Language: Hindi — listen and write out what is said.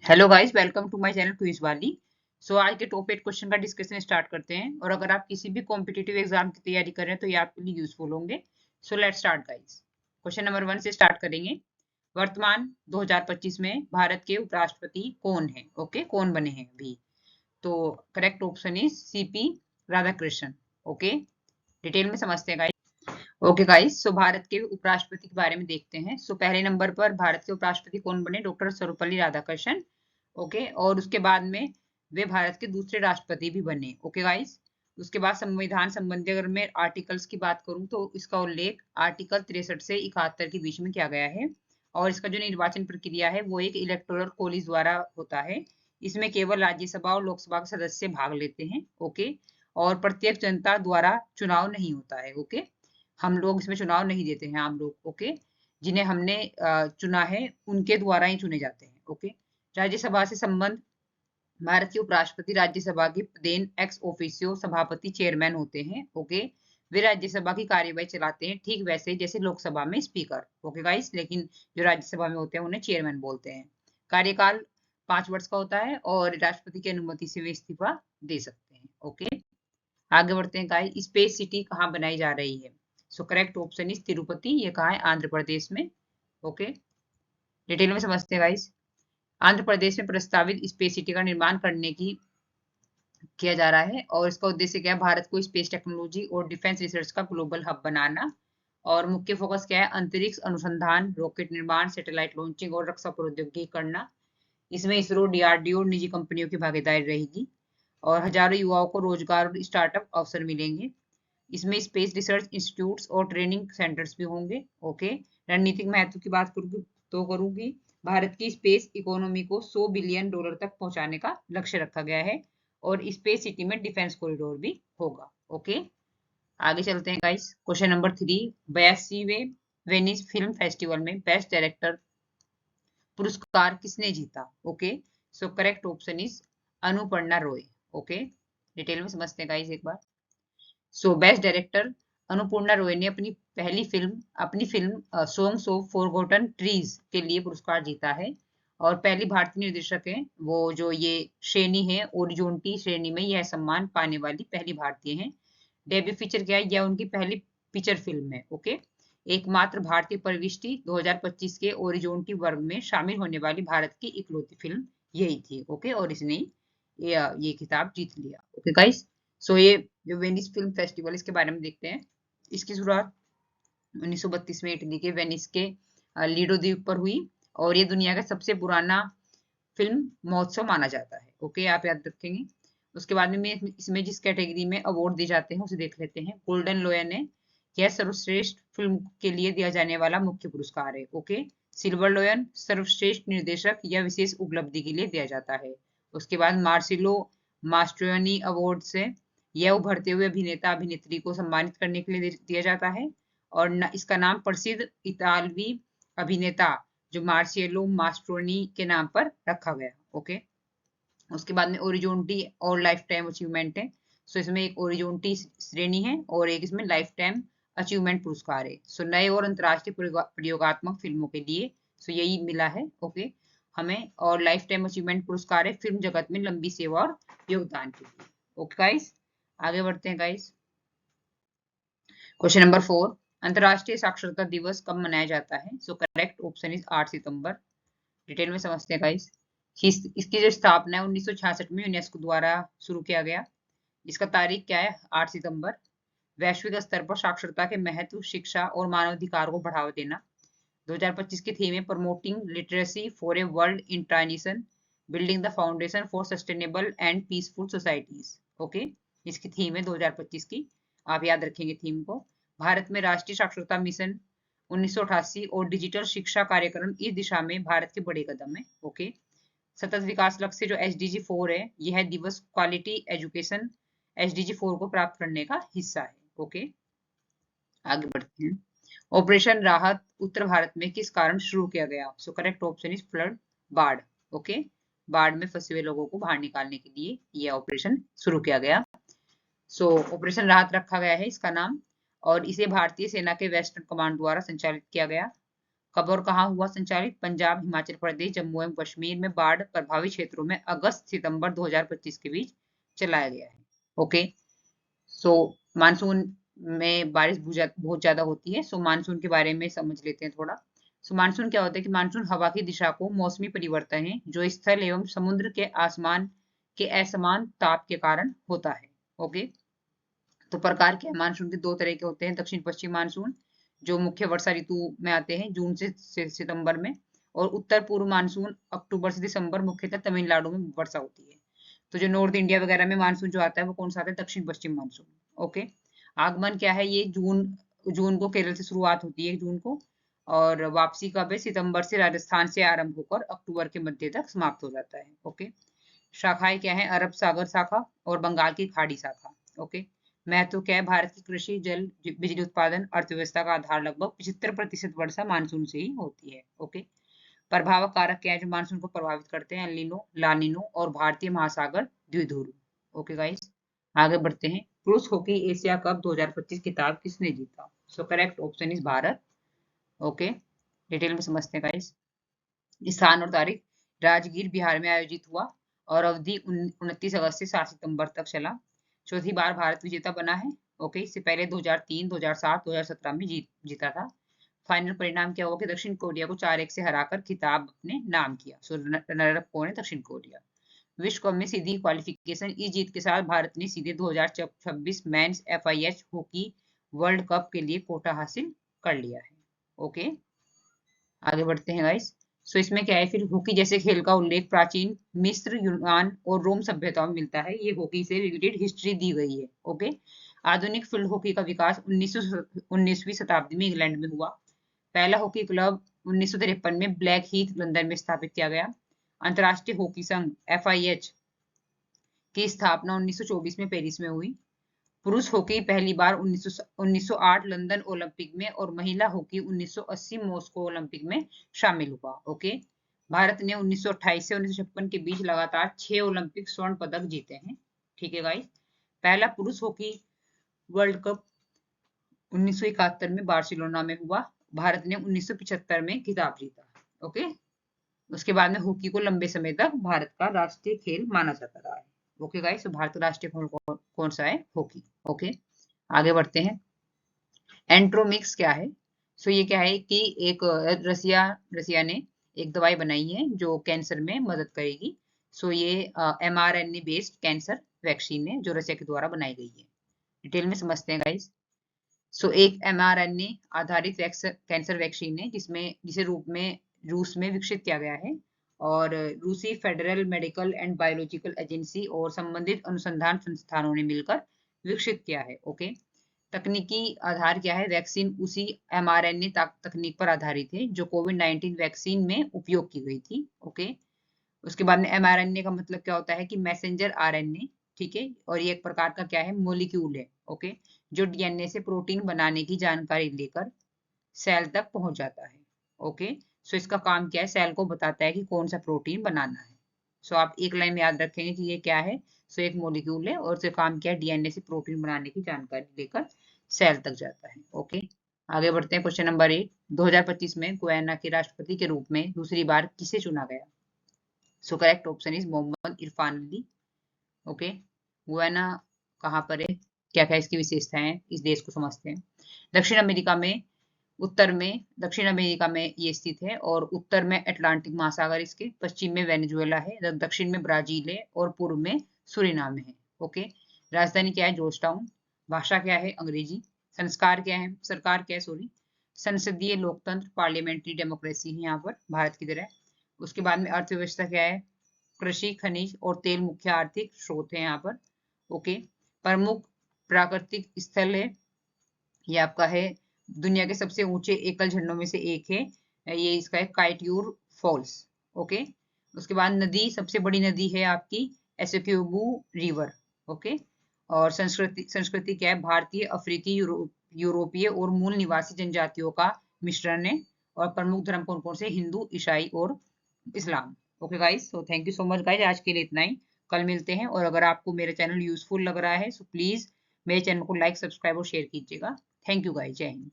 Hello guys, welcome to my channel quiz वाली। आज के टॉप 8 क्वेश्चन का डिस्कशन स्टार्ट करते हैं। और अगर आप किसी भी कॉम्पिटिटिव एग्जाम की तैयारी कर रहे हैं तो ये आपके लिए यूजफुल होंगे। Let's start guys. Question number 1 से स्टार्ट करेंगे। वर्तमान 2025 में भारत के उपराष्ट्रपति कौन है? ओके, कौन बने हैं अभी? तो correct option is CP Radhakrishnan. Okay, detail में समझते हैं गाइस। ओके गाइस, भारत के उपराष्ट्रपति के बारे में देखते हैं। पहले नंबर पर भारत के उपराष्ट्रपति कौन बने? डॉक्टर सर्वपल्ली राधाकृष्णन। ओके, और उसके बाद में वे भारत के दूसरे राष्ट्रपति भी बने। ओके गाइस, उसके बाद संविधान संबंधी अगर मैं आर्टिकल्स की बात करूं तो इसका उल्लेख आर्टिकल 63 से 71 के बीच में किया गया है। और इसका जो निर्वाचन प्रक्रिया है वो एक इलेक्टोरल कॉलेज द्वारा होता है। इसमें केवल राज्यसभा और लोकसभा के सदस्य भाग लेते हैं। ओके, और प्रत्येक जनता द्वारा चुनाव नहीं होता है। ओके, हम लोग इसमें चुनाव नहीं देते हैं आम लोग। ओके, जिन्हें हमने चुना है उनके द्वारा ही चुने जाते हैं। ओके, राज्यसभा से संबंध। भारत के उपराष्ट्रपति राज्यसभा के प्रदेन एक्स ऑफिसियो सभापति चेयरमैन होते हैं। ओके, वे राज्यसभा की कार्यवाही चलाते हैं ठीक वैसे जैसे लोकसभा में स्पीकर। ओके गाइस, लेकिन जो राज्यसभा में होते हैं उन्हें चेयरमैन बोलते हैं। कार्यकाल 5 वर्ष का होता है और राष्ट्रपति की अनुमति से वे इस्तीफा दे सकते हैं। ओके, आगे बढ़ते हैं गाइस। स्पेस सिटी कहाँ बनाई जा रही है? Correct option is Tirupati. ये कहाँ है? आंध्र प्रदेश में। ओके, डिटेल में समझते हैं गाइस। आंध्र प्रदेश में प्रस्तावित स्पेस सिटी का निर्माण करने की किया जा रहा है और इसका उद्देश्य क्या है? भारत को स्पेस टेक्नोलॉजी और डिफेंस रिसर्च का ग्लोबल हब बनाना। और मुख्य फोकस क्या है? अंतरिक्ष अनुसंधान, रॉकेट निर्माण, सैटेलाइट लॉन्चिंग और रक्षा प्रौद्योगिकी करना। इसमें इसरो, डीआरडीओ और निजी कंपनियों की भागीदारी रहेगी और हजारों युवाओं को रोजगार और स्टार्टअप अवसर मिलेंगे। इसमें स्पेस रिसर्च इंस्टीट्यूट्स और ट्रेनिंग सेंटर्स भी होंगे। ओके, रणनीतिक महत्व की बात करूंगी। भारत की स्पेस इकोनॉमी को $100 बिलियन तक पहुंचाने का लक्ष्य रखा गया है और स्पेस सिटी में डिफेंस कॉरिडोर भी होगा। ओके, आगे चलते हैं गाइस। क्वेश्चन नंबर 3, 82वें वेनिस फिल्म फेस्टिवल में बेस्ट डायरेक्टर पुरस्कार किसने जीता? Okay, correct option is Anuparna Roy. Okay, detail में समझते हैं गाइस एक बार। बेस्ट डायरेक्टर अनुपूर्णा रॉय ने अपनी film songs of forgotten trees के लिए पुरस्कार जीता है और पहली भारतीय निर्देशक है वो जो ये श्रेणी है ओरिजोंटी श्रेणी में यह सम्मान पाने वाली पहली भारतीय है। डेब्यू फीचर क्या है? यह उनकी पहली फीचर फिल्म है। ओके, एकमात्र भारतीय प्रविष्टि 2025 के ओरिजोंटी वर्ग में शामिल होने वाली भारत की इकलौती फिल्म यही थी। ओके, और इसने ये खिताब जीत लिया। ओके गाइस, ये जो वेनिस फिल्म फेस्टिवल इसके बारे में देखते हैं। इसकी शुरुआत 1932 में इटली के वेनिस के लीडो द्वीप पर हुई और ये दुनिया का सबसे पुराना फिल्म महोत्सव माना जाता है। ओके, आप याद रखेंगे। उसके बाद में इसमें जिस कैटेगरी में अवार्ड दिए जाते हैं उसे देख लेते हैं। गोल्डन लोयन है, यह सर्वश्रेष्ठ फिल्म के लिए दिया जाने वाला मुख्य पुरस्कार है। ओके, सिल्वर लोयन सर्वश्रेष्ठ निर्देशक या विशेष उपलब्धि के लिए दिया जाता है। उसके बाद मार्सिलो मास्ट्रोनी अवार्ड से यह उभरते हुए अभिनेता अभिनेत्री को सम्मानित करने के लिए दिया जाता है और इसका नाम प्रसिद्ध इतालवी अभिनेता जो मार्सिलो मास्ट्रोनी के नाम पर रखा गया। ओके, उसके बाद में ओरिजोंटी और लाइफ टाइम अचीवमेंट है। इसमें एक ओरिजोंटी श्रेणी है और एक इसमें लाइफ टाइम अचीवमेंट पुरस्कार है। नए और अंतर्राष्ट्रीय प्रयोगात्मक फिल्मों के लिए यही मिला है। ओके, हमें और लाइफ टाइम अचीवमेंट पुरस्कार है फिल्म जगत में लंबी सेवा और योगदान के लिए। ओके गाइस, आगे बढ़ते हैं गाइस। क्वेश्चन नंबर 4, अंतर्राष्ट्रीय साक्षरता दिवस कब मनाया जाता है? Correct option is 8 September. Detail में समझते हैं गाइस। इसकी जो स्थापना है 1966 में यूनेस्को द्वारा शुरू किया गया। इसका तारीख क्या है? 8 सितंबर। वैश्विक स्तर पर साक्षरता के महत्व, शिक्षा और मानवाधिकार को बढ़ावा देना। 2025 की थीम है promoting literacy for a world in transition, building the foundation for sustainable and peaceful societies. Okay, इसकी थीम है 2025 की, आप याद रखेंगे थीम को। भारत में राष्ट्रीय साक्षरता मिशन 1988 और डिजिटल शिक्षा कार्यक्रम इस दिशा में भारत के बड़े कदम है। ओके, सतत विकास लक्ष्य जो SDG 4 है यह दिवस क्वालिटी एजुकेशन SDG 4 को प्राप्त करने का हिस्सा है। ओके, आगे बढ़ते हैं। ऑपरेशन राहत उत्तर भारत में किस कारण शुरू किया गया? करेक्ट ऑप्शन इज फ्लड, बाढ़। ओके, बाढ़ में फंसे हुए लोगों को बाहर निकालने के लिए यह ऑपरेशन शुरू किया गया। ऑपरेशन राहत रखा गया है इसका नाम और इसे भारतीय सेना के वेस्टर्न कमांड द्वारा संचालित किया गया। कब और कहाँ हुआ संचालित? पंजाब, हिमाचल प्रदेश, जम्मू एवं कश्मीर में बाढ़ प्रभावित क्षेत्रों में अगस्त सितंबर 2025 के बीच चलाया गया है। ओके, सो मानसून में बारिश बहुत ज्यादा होती है। सो मानसून के बारे में समझ लेते हैं थोड़ा। सो मानसून क्या होता है कि मानसून हवा की दिशा को मौसमी परिवर्तन है जो स्थल एवं समुद्र के आसमान के असमान ताप के कारण होता है। ओके, तो प्रकार के मानसून के दो तरह के होते हैं। दक्षिण पश्चिम मानसून जो मुख्य वर्षा ऋतु में आते हैं जून से सितंबर में, और उत्तर पूर्व मानसून अक्टूबर से दिसंबर, मुख्यतः तमिलनाडु में वर्षा होती है। तो जो नॉर्थ इंडिया वगैरह में मानसून जो आता है वो कौन सा आता है? दक्षिण पश्चिम मानसून। ओके, आगमन क्या है? ये जून को केरल से शुरुआत होती है जून को, और वापसी कब है? सितंबर से राजस्थान से आरंभ होकर अक्टूबर के मध्य तक समाप्त हो जाता है। ओके, शाखाएं क्या है? अरब सागर शाखा और बंगाल की खाड़ी शाखा। ओके, महत्व क्या है? भारत की कृषि, जल, बिजली उत्पादन, अर्थव्यवस्था का आधार लगभग 75% वर्षा मानसून से ही होती है। ओके, प्रभाव कारक क्या है जो मानसून को प्रभावित करते हैं? एलिनो, लानिनो और भारतीय महासागर द्विध्रुव। ओके गाइस, आगे बढ़ते हैं। पुरुष हॉकी एशिया कप 2025 खिताब किसने जीता? सो correct option is Bharat. Okay, detail में समझते हैं गाइस। स्थान और तारीख, राजगीर बिहार में आयोजित हुआ और अवधि 29 अगस्त से 7 सितंबर तक चला। चौथी बार भारत विजेता बना है। ओके, इससे पहले 2003, 2007, 2017 में जीता था। फाइनल परिणाम क्या हुआ कि दक्षिण कोरिया को 4-1 से हराकर खिताब अपने नाम किया। सो रनर अप कौन है? दक्षिण कोरिया। विश्व कप में सीधी क्वालिफिकेशन, इस जीत के साथ भारत ने सीधे 2026 men's FIH hockey world cup के लिए कोटा हासिल कर लिया है। ओके, आगे बढ़ते हैं गाइस। सो इसमें क्या है फिर? हॉकी जैसे खेल का उल्लेख प्राचीन मिस्र, यूनान और रोम सभ्यताओं में मिलता है। ये हॉकी से रिलेटेड हिस्ट्री दी गई है। ओके, आधुनिक फील्ड हॉकी का विकास 19वीं शताब्दी में इंग्लैंड में हुआ। पहला हॉकी क्लब 1953 में ब्लैक हीथ लंदन में स्थापित किया गया। अंतरराष्ट्रीय हॉकी संघ FIH की स्थापना 1924 में पेरिस में हुई। पुरुष हॉकी पहली बार 1908 लंदन ओलंपिक में और महिला हॉकी 1980 मॉस्को ओलंपिक में शामिल हुआ। ओके, भारत ने 1928 से 1956 के बीच लगातार 6 ओलंपिक स्वर्ण पदक जीते हैं। ठीक है गाइस, पहला पुरुष हॉकी वर्ल्ड कप 1971 में बार्सिलोना में हुआ। भारत ने 1975 में खिताब जीता। ओके, उसके बाद में हॉकी को लंबे समय तक भारत का राष्ट्रीय खेल माना जाता रहा है। ओके गाइस, तो भारत का राष्ट्रीय खेल कौन सा है? हॉकी। ओके, आगे बढ़ते हैं। एंट्रोमिक्स क्या है? सो ये क्या है कि एक रसिया ने एक दवाई बनाई है जो कैंसर में मदद करेगी। सो ये mRNA बेस्ड कैंसर वैक्सीन है जो रसिया के द्वारा बनाई गई है। डिटेल में समझते हैं गाइस। सो एक mRNA आधारित कैंसर वैक्सीन है जिसे रूस में विकसित किया गया है, और रूसी federal medical and biological agency और संबंधित अनुसंधान संस्थानों ने मिलकर विकसित किया है। ओके, तकनीकी आधार क्या है? वैक्सीन उसी mRNA तकनीक पर आधारित है जो कोविड-19 वैक्सीन में उपयोग की गई थी। ओके, उसके बाद में mRNA का मतलब क्या होता है कि मैसेंजर RNA। ठीक है, और ये एक प्रकार का क्या है? मोलिक्यूल है। ओके, जो DNA से प्रोटीन बनाने की जानकारी लेकर सेल तक पहुंच जाता है। ओके, सो इसका काम क्या है? सेल को बताता है कि कौन सा प्रोटीन बनाना है। सो आप एक लाइन में याद रखेंगे कि ये क्या है? सो एक मोलिक्यूल है और उसका काम क्या है? DNA से प्रोटीन बनाने की जानकारी लेकर सेल तक जाता है। ओके, आगे बढ़ते हैं। क्वेश्चन नंबर 8, 2025 में गुयाना के राष्ट्रपति के रूप में दूसरी बार किसे चुना गया? So correct option is Mohammad Irfan Ali. Okay, Guyana कहाँ पर है? क्या क्या इसकी विशेषताएं हैं? इस देश को समझते हैं। दक्षिण अमेरिका में ये स्थित है, और उत्तर में अटलांटिक महासागर इसके, पश्चिम में वेनेजुएला है, दक्षिण में ब्राजील है और पूर्व में सूरीनाम है। ओके, राजधानी क्या है? जॉर्जटाउन। भाषा क्या है? अंग्रेजी। सरकार क्या है? संसदीय लोकतंत्र, पार्लियामेंट्री डेमोक्रेसी है यहाँ पर भारत की तरह। उसके बाद में अर्थव्यवस्था क्या है? कृषि, खनिज और तेल मुख्य आर्थिक स्रोत है यहाँ पर। ओके, प्रमुख प्राकृतिक स्थल है ये आपका है, दुनिया के सबसे ऊंचे एकल झरनों में से एक है ये, इसका है काइट्यूर फॉल्स। ओके, उसके बाद नदी, सबसे बड़ी नदी है आपकी एसोक्यूबू रिवर। ओके, और संस्कृति क्या है? भारतीय, अफ्रीकी, यूरोपीय और मूल निवासी जनजातियों का मिश्रण है। और प्रमुख धर्म कौन कौन से? हिंदू, ईसाई और इस्लाम। Okay guys, so thank you so much guys, आज के लिए इतना ही। कल मिलते हैं, और अगर आपको मेरा चैनल यूजफुल लग रहा है सो प्लीज मेरे चैनल को लाइक, सब्सक्राइब और शेयर कीजिएगा। थैंक यू गाइस, जय हिंद।